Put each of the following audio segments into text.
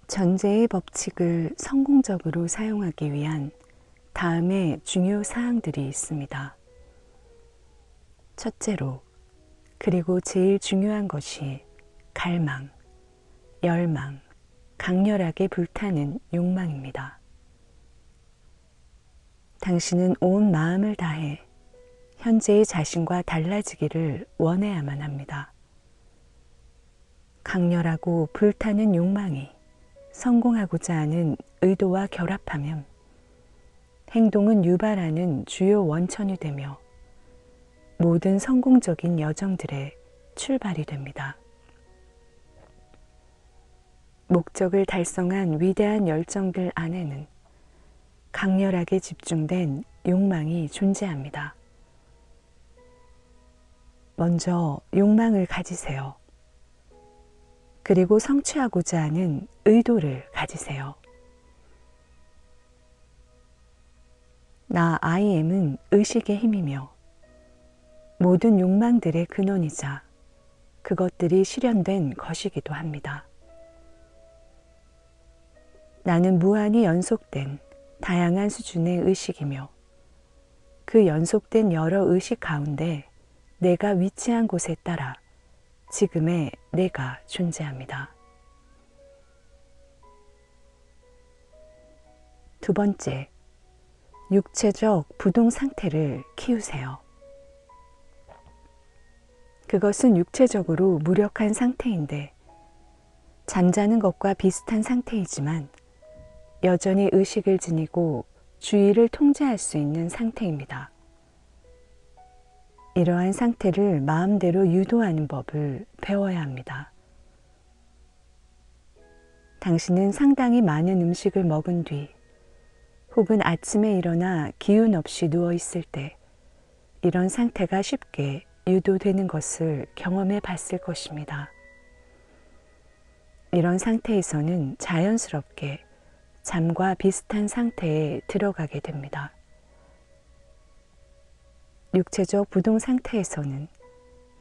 전제의 법칙을 성공적으로 사용하기 위한 다음의 중요 사항들이 있습니다. 첫째로, 그리고 제일 중요한 것이 갈망, 열망, 강렬하게 불타는 욕망입니다. 당신은 온 마음을 다해 현재의 자신과 달라지기를 원해야만 합니다. 강렬하고 불타는 욕망이 성공하고자 하는 의도와 결합하면 행동은 유발하는 주요 원천이 되며 모든 성공적인 여정들의 출발이 됩니다. 목적을 달성한 위대한 열정들 안에는 강렬하게 집중된 욕망이 존재합니다. 먼저 욕망을 가지세요. 그리고 성취하고자 하는 의도를 가지세요. 나 I am은 의식의 힘이며 모든 욕망들의 근원이자 그것들이 실현된 것이기도 합니다. 나는 무한히 연속된 다양한 수준의 의식이며 그 연속된 여러 의식 가운데 내가 위치한 곳에 따라 지금의 내가 존재합니다. 두 번째, 육체적 부동 상태를 키우세요. 그것은 육체적으로 무력한 상태인데 잠자는 것과 비슷한 상태이지만 여전히 의식을 지니고 주의를 통제할 수 있는 상태입니다. 이러한 상태를 마음대로 유도하는 법을 배워야 합니다. 당신은 상당히 많은 음식을 먹은 뒤 혹은 아침에 일어나 기운 없이 누워 있을 때 이런 상태가 쉽게 유도되는 것을 경험해 봤을 것입니다. 이런 상태에서는 자연스럽게 잠과 비슷한 상태에 들어가게 됩니다. 육체적 부동 상태에서는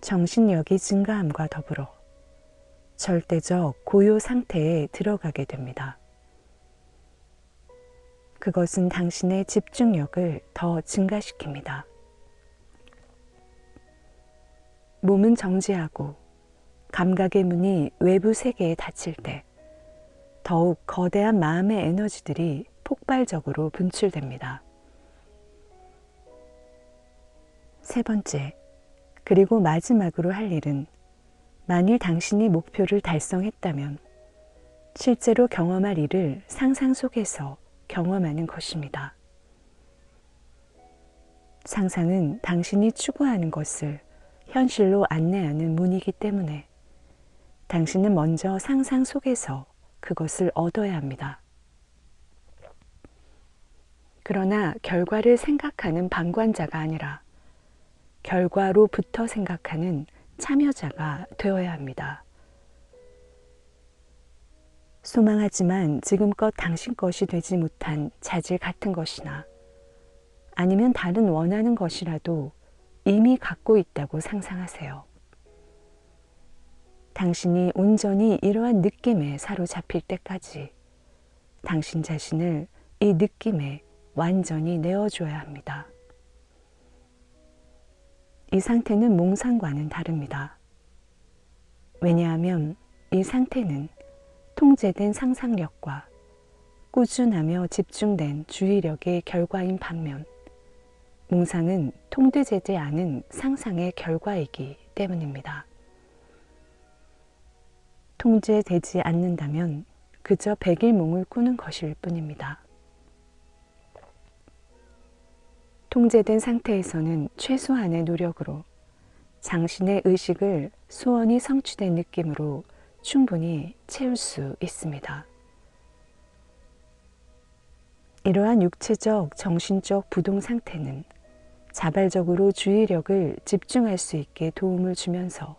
정신력이 증가함과 더불어 절대적 고요 상태에 들어가게 됩니다. 그것은 당신의 집중력을 더 증가시킵니다. 몸은 정지하고 감각의 문이 외부 세계에 닫힐 때 더욱 거대한 마음의 에너지들이 폭발적으로 분출됩니다. 세 번째, 그리고 마지막으로 할 일은 만일 당신이 목표를 달성했다면 실제로 경험할 일을 상상 속에서 경험하는 것입니다. 상상은 당신이 추구하는 것을 현실로 안내하는 문이기 때문에 당신은 먼저 상상 속에서 그것을 얻어야 합니다. 그러나 결과를 생각하는 방관자가 아니라 결과로부터 생각하는 참여자가 되어야 합니다. 소망하지만 지금껏 당신 것이 되지 못한 자질 같은 것이나 아니면 다른 원하는 것이라도 이미 갖고 있다고 상상하세요. 당신이 온전히 이러한 느낌에 사로잡힐 때까지 당신 자신을 이 느낌에 완전히 내어줘야 합니다. 이 상태는 몽상과는 다릅니다. 왜냐하면 이 상태는 통제된 상상력과 꾸준하며 집중된 주의력의 결과인 반면 몽상은 통제되지 않은 상상의 결과이기 때문입니다. 통제되지 않는다면 그저 백일몽을 꾸는 것일 뿐입니다. 통제된 상태에서는 최소한의 노력으로 당신의 의식을 소원이 성취된 느낌으로 충분히 채울 수 있습니다. 이러한 육체적, 정신적 부동 상태는 자발적으로 주의력을 집중할 수 있게 도움을 주면서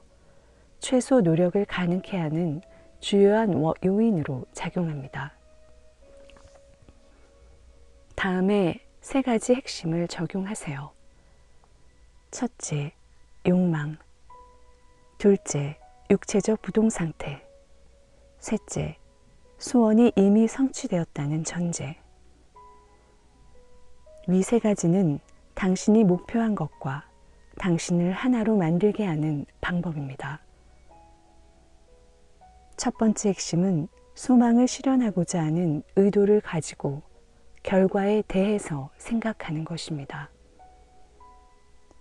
최소 노력을 가능케 하는 주요한 요인으로 작용합니다. 다음에 세 가지 핵심을 적용하세요. 첫째, 욕망. 둘째, 육체적 부동 상태. 셋째, 소원이 이미 성취되었다는 전제. 위 세 가지는 당신이 목표한 것과 당신을 하나로 만들게 하는 방법입니다. 첫 번째 핵심은 소망을 실현하고자 하는 의도를 가지고 결과에 대해서 생각하는 것입니다.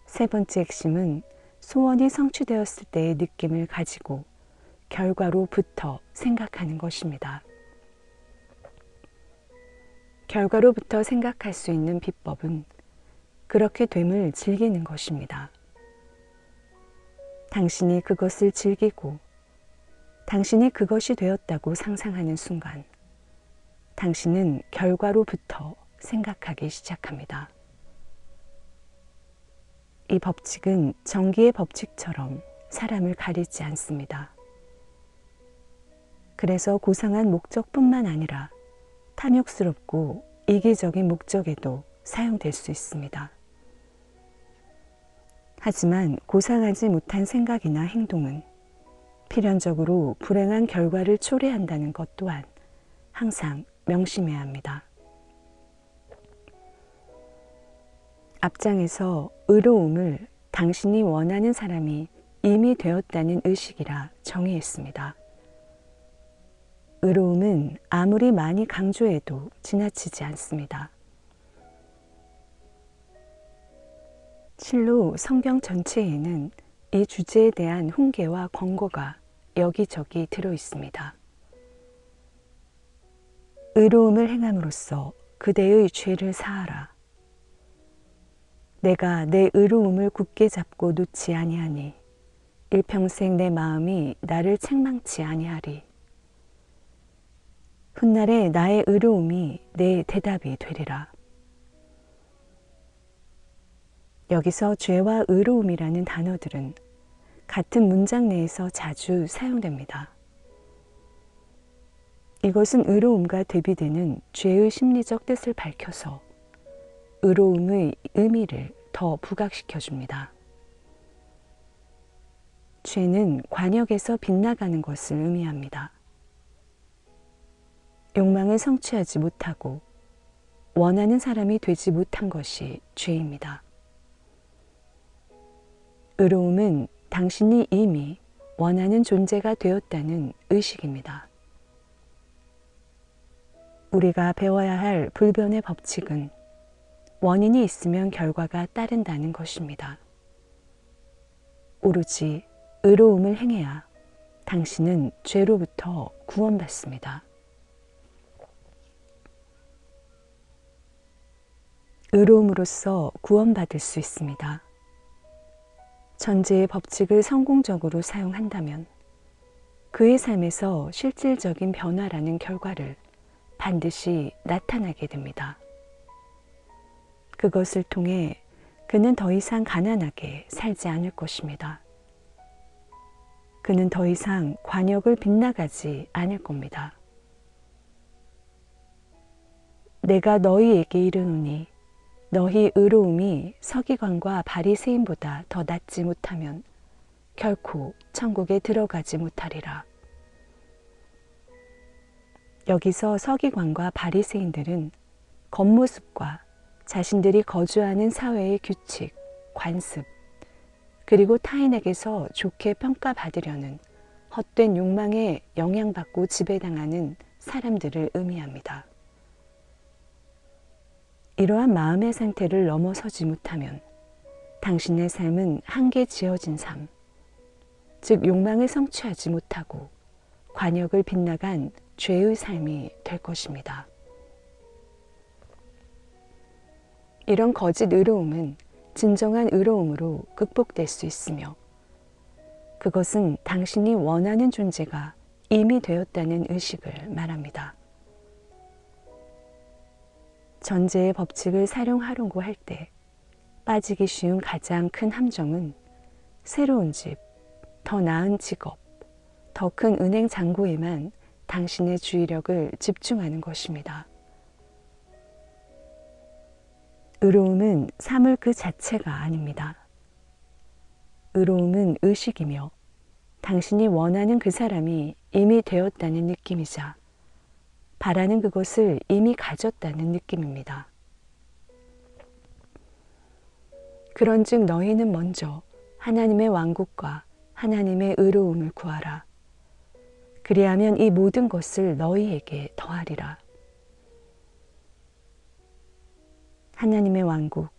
세 번째 핵심은 소원이 성취되었을 때의 느낌을 가지고 결과로부터 생각하는 것입니다. 결과로부터 생각할 수 있는 비법은 그렇게 됨을 즐기는 것입니다. 당신이 그것을 즐기고 당신이 그것이 되었다고 상상하는 순간 당신은 결과로부터 생각하기 시작합니다. 이 법칙은 전기의 법칙처럼 사람을 가리지 않습니다. 그래서 고상한 목적뿐만 아니라 탐욕스럽고 이기적인 목적에도 사용될 수 있습니다. 하지만 고상하지 못한 생각이나 행동은 필연적으로 불행한 결과를 초래한다는 것 또한 항상 명심해야 합니다. 앞장에서 의로움을 당신이 원하는 사람이 이미 되었다는 의식이라 정의했습니다. 의로움은 아무리 많이 강조해도 지나치지 않습니다. 실로 성경 전체에는 이 주제에 대한 훈계와 권고가 여기저기 들어 있습니다. 의로움을 행함으로써 그대의 죄를 사하라. 내가 내 의로움을 굳게 잡고 놓지 아니하니 일평생 내 마음이 나를 책망치 아니하리. 훗날에 나의 의로움이 내 대답이 되리라. 여기서 죄와 의로움이라는 단어들은 같은 문장 내에서 자주 사용됩니다. 이것은 의로움과 대비되는 죄의 심리적 뜻을 밝혀서 의로움의 의미를 더 부각시켜 줍니다. 죄는 관역에서 빗나가는 것을 의미합니다. 욕망을 성취하지 못하고 원하는 사람이 되지 못한 것이 죄입니다. 의로움은 당신이 이미 원하는 존재가 되었다는 의식입니다. 우리가 배워야 할 불변의 법칙은 원인이 있으면 결과가 따른다는 것입니다. 오로지 의로움을 행해야 당신은 죄로부터 구원받습니다. 의로움으로써 구원받을 수 있습니다. 전제의 법칙을 성공적으로 사용한다면 그의 삶에서 실질적인 변화라는 결과를 반드시 나타나게 됩니다. 그것을 통해 그는 더 이상 가난하게 살지 않을 것입니다. 그는 더 이상 관역을 빗나가지 않을 겁니다. 내가 너희에게 이르노니 너희 의로움이 서기관과 바리새인보다 더 낫지 못하면 결코 천국에 들어가지 못하리라. 여기서 서기관과 바리새인들은 겉모습과 자신들이 거주하는 사회의 규칙, 관습, 그리고 타인에게서 좋게 평가받으려는 헛된 욕망에 영향받고 지배당하는 사람들을 의미합니다. 이러한 마음의 상태를 넘어서지 못하면 당신의 삶은 한계 지어진 삶, 즉 욕망을 성취하지 못하고 관역을 빗나간 죄의 삶이 될 것입니다. 이런 거짓 의로움은 진정한 의로움으로 극복될 수 있으며 그것은 당신이 원하는 존재가 이미 되었다는 의식을 말합니다. 전제의 법칙을 사용하려고 할 때 빠지기 쉬운 가장 큰 함정은 새로운 집, 더 나은 직업, 더 큰 은행 잔고에만 당신의 주의력을 집중하는 것입니다. 의로움은 사물 그 자체가 아닙니다. 의로움은 의식이며 당신이 원하는 그 사람이 이미 되었다는 느낌이자 바라는 그것을 이미 가졌다는 느낌입니다. 그런즉 너희는 먼저 하나님의 왕국과 하나님의 의로움을 구하라. 그리하면 이 모든 것을 너희에게 더하리라. 하나님의 왕국,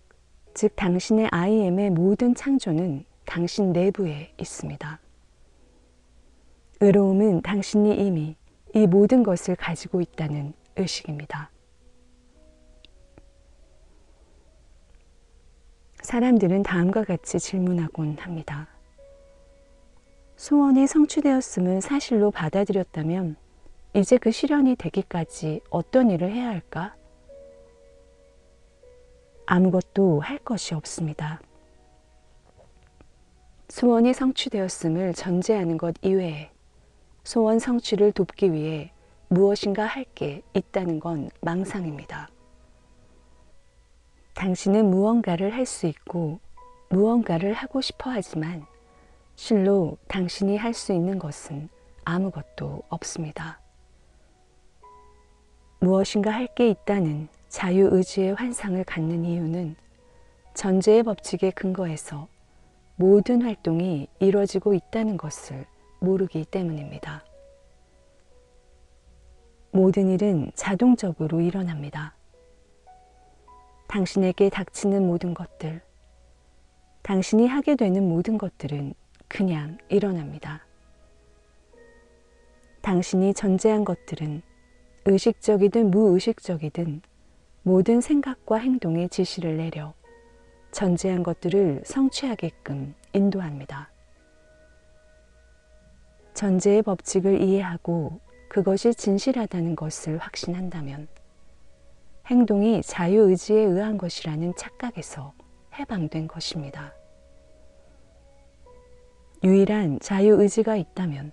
즉 당신의 IM의 모든 창조는 당신 내부에 있습니다. 의로움은 당신이 이미 이 모든 것을 가지고 있다는 의식입니다. 사람들은 다음과 같이 질문하곤 합니다. 소원이 성취되었음을 사실로 받아들였다면 이제 그 실현이 되기까지 어떤 일을 해야 할까? 아무것도 할 것이 없습니다. 소원이 성취되었음을 전제하는 것 이외에 소원 성취를 돕기 위해 무엇인가 할 게 있다는 건 망상입니다. 당신은 무언가를 할 수 있고 무언가를 하고 싶어 하지만 실로 당신이 할 수 있는 것은 아무것도 없습니다. 무엇인가 할 게 있다는 자유의지의 환상을 갖는 이유는 전제의 법칙에 근거해서 모든 활동이 이루어지고 있다는 것을 모르기 때문입니다. 모든 일은 자동적으로 일어납니다. 당신에게 닥치는 모든 것들, 당신이 하게 되는 모든 것들은 그냥 일어납니다. 당신이 전제한 것들은 의식적이든 무의식적이든 모든 생각과 행동에 지시를 내려 전제한 것들을 성취하게끔 인도합니다. 전제의 법칙을 이해하고 그것이 진실하다는 것을 확신한다면 행동이 자유의지에 의한 것이라는 착각에서 해방된 것입니다. 유일한 자유의지가 있다면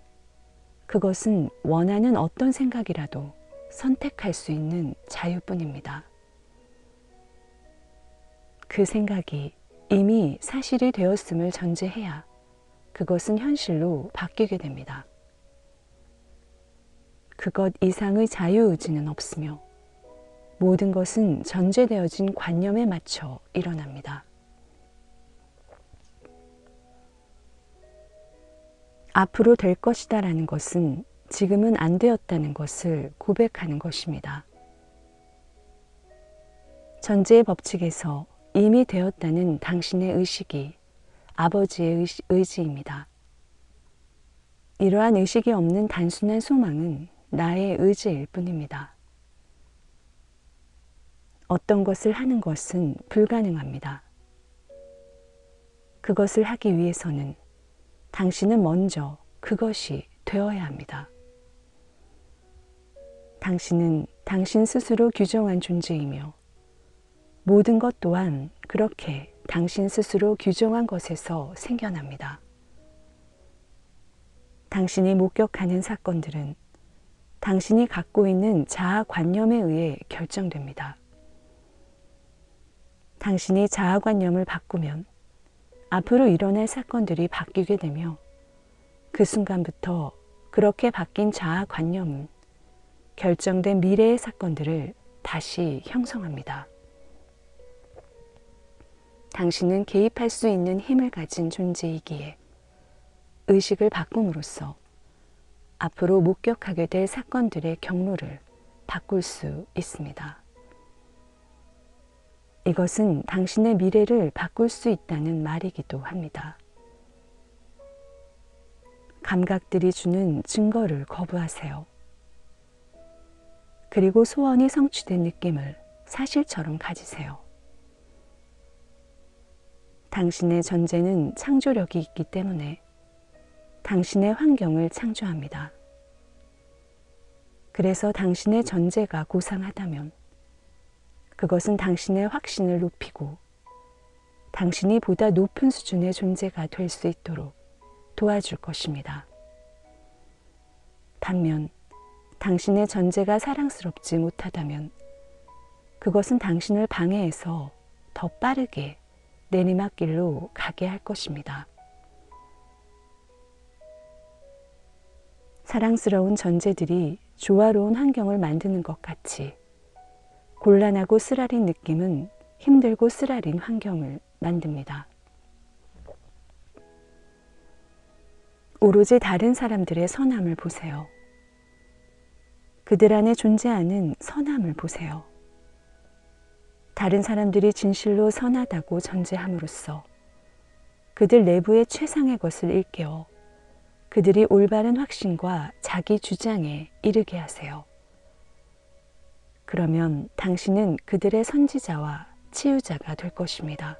그것은 원하는 어떤 생각이라도 선택할 수 있는 자유뿐입니다. 그 생각이 이미 사실이 되었음을 전제해야 그것은 현실로 바뀌게 됩니다. 그것 이상의 자유의지는 없으며 모든 것은 전제되어진 관념에 맞춰 일어납니다. 앞으로 될 것이다 라는 것은 지금은 안 되었다는 것을 고백하는 것입니다. 전제의 법칙에서 이미 되었다는 당신의 의식이 아버지의 의지입니다. 이러한 의식이 없는 단순한 소망은 나의 의지일 뿐입니다. 어떤 것을 하는 것은 불가능합니다. 그것을 하기 위해서는 당신은 먼저 그것이 되어야 합니다. 당신은 당신 스스로 규정한 존재이며 모든 것 또한 그렇게 당신 스스로 규정한 것에서 생겨납니다. 당신이 목격하는 사건들은 당신이 갖고 있는 자아관념에 의해 결정됩니다. 당신이 자아관념을 바꾸면 앞으로 일어날 사건들이 바뀌게 되며 그 순간부터 그렇게 바뀐 자아관념은 결정된 미래의 사건들을 다시 형성합니다. 당신은 개입할 수 있는 힘을 가진 존재이기에 의식을 바꿈으로써 앞으로 목격하게 될 사건들의 경로를 바꿀 수 있습니다. 이것은 당신의 미래를 바꿀 수 있다는 말이기도 합니다. 감각들이 주는 증거를 거부하세요. 그리고 소원이 성취된 느낌을 사실처럼 가지세요. 당신의 전제는 창조력이 있기 때문에 당신의 환경을 창조합니다. 그래서 당신의 전제가 고상하다면 그것은 당신의 확신을 높이고 당신이 보다 높은 수준의 존재가 될 수 있도록 도와줄 것입니다. 반면 당신의 전제가 사랑스럽지 못하다면 그것은 당신을 방해해서 더 빠르게 내리막길로 가게 할 것입니다. 사랑스러운 전제들이 조화로운 환경을 만드는 것 같이 곤란하고 쓰라린 느낌은 힘들고 쓰라린 환경을 만듭니다. 오로지 다른 사람들의 선함을 보세요. 그들 안에 존재하는 선함을 보세요. 다른 사람들이 진실로 선하다고 전제함으로써 그들 내부의 최상의 것을 일깨워 그들이 올바른 확신과 자기 주장에 이르게 하세요. 그러면 당신은 그들의 선지자와 치유자가 될 것입니다.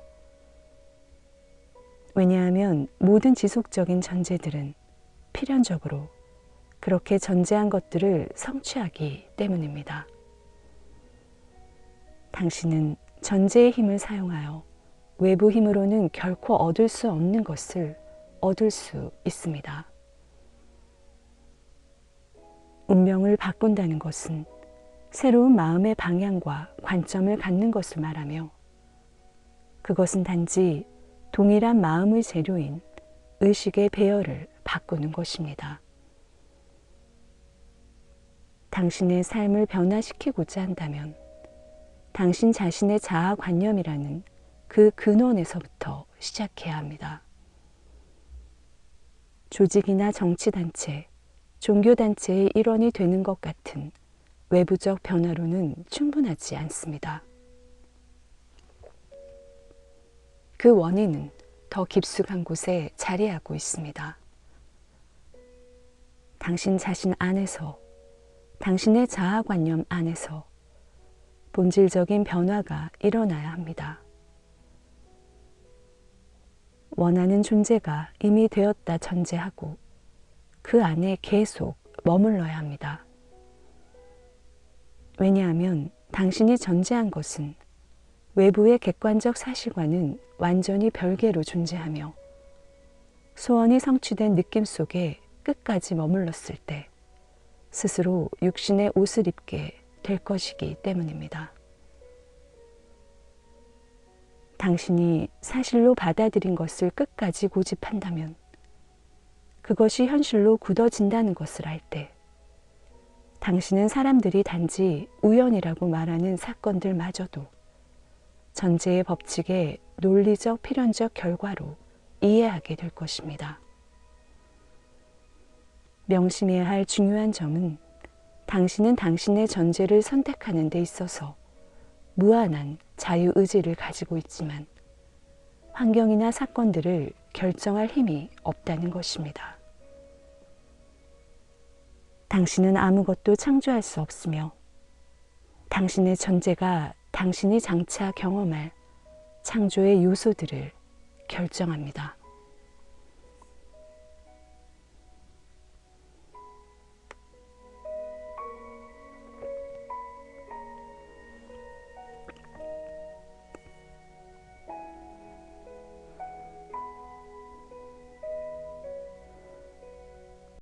왜냐하면 모든 지속적인 전제들은 필연적으로 그렇게 전제한 것들을 성취하기 때문입니다. 당신은 전제의 힘을 사용하여 외부 힘으로는 결코 얻을 수 없는 것을 얻을 수 있습니다. 운명을 바꾼다는 것은 새로운 마음의 방향과 관점을 갖는 것을 말하며 그것은 단지 동일한 마음의 재료인 의식의 배열을 바꾸는 것입니다. 당신의 삶을 변화시키고자 한다면 당신 자신의 자아관념이라는 그 근원에서부터 시작해야 합니다. 조직이나 정치단체, 종교단체의 일원이 되는 것 같은 외부적 변화로는 충분하지 않습니다. 그 원인은 더 깊숙한 곳에 자리하고 있습니다. 당신 자신 안에서, 당신의 자아관념 안에서 본질적인 변화가 일어나야 합니다. 원하는 존재가 이미 되었다 전제하고 그 안에 계속 머물러야 합니다. 왜냐하면 당신이 전제한 것은 외부의 객관적 사실과는 완전히 별개로 존재하며 소원이 성취된 느낌 속에 끝까지 머물렀을 때 스스로 육신의 옷을 입게 될 것이기 때문입니다. 당신이 사실로 받아들인 것을 끝까지 고집한다면 그것이 현실로 굳어진다는 것을 알 때 당신은 사람들이 단지 우연이라고 말하는 사건들마저도 전제의 법칙의 논리적 필연적 결과로 이해하게 될 것입니다. 명심해야 할 중요한 점은 당신은 당신의 전제를 선택하는 데 있어서 무한한 자유의지를 가지고 있지만 환경이나 사건들을 결정할 힘이 없다는 것입니다. 당신은 아무것도 창조할 수 없으며 당신의 전제가 당신이 장차 경험할 창조의 요소들을 결정합니다.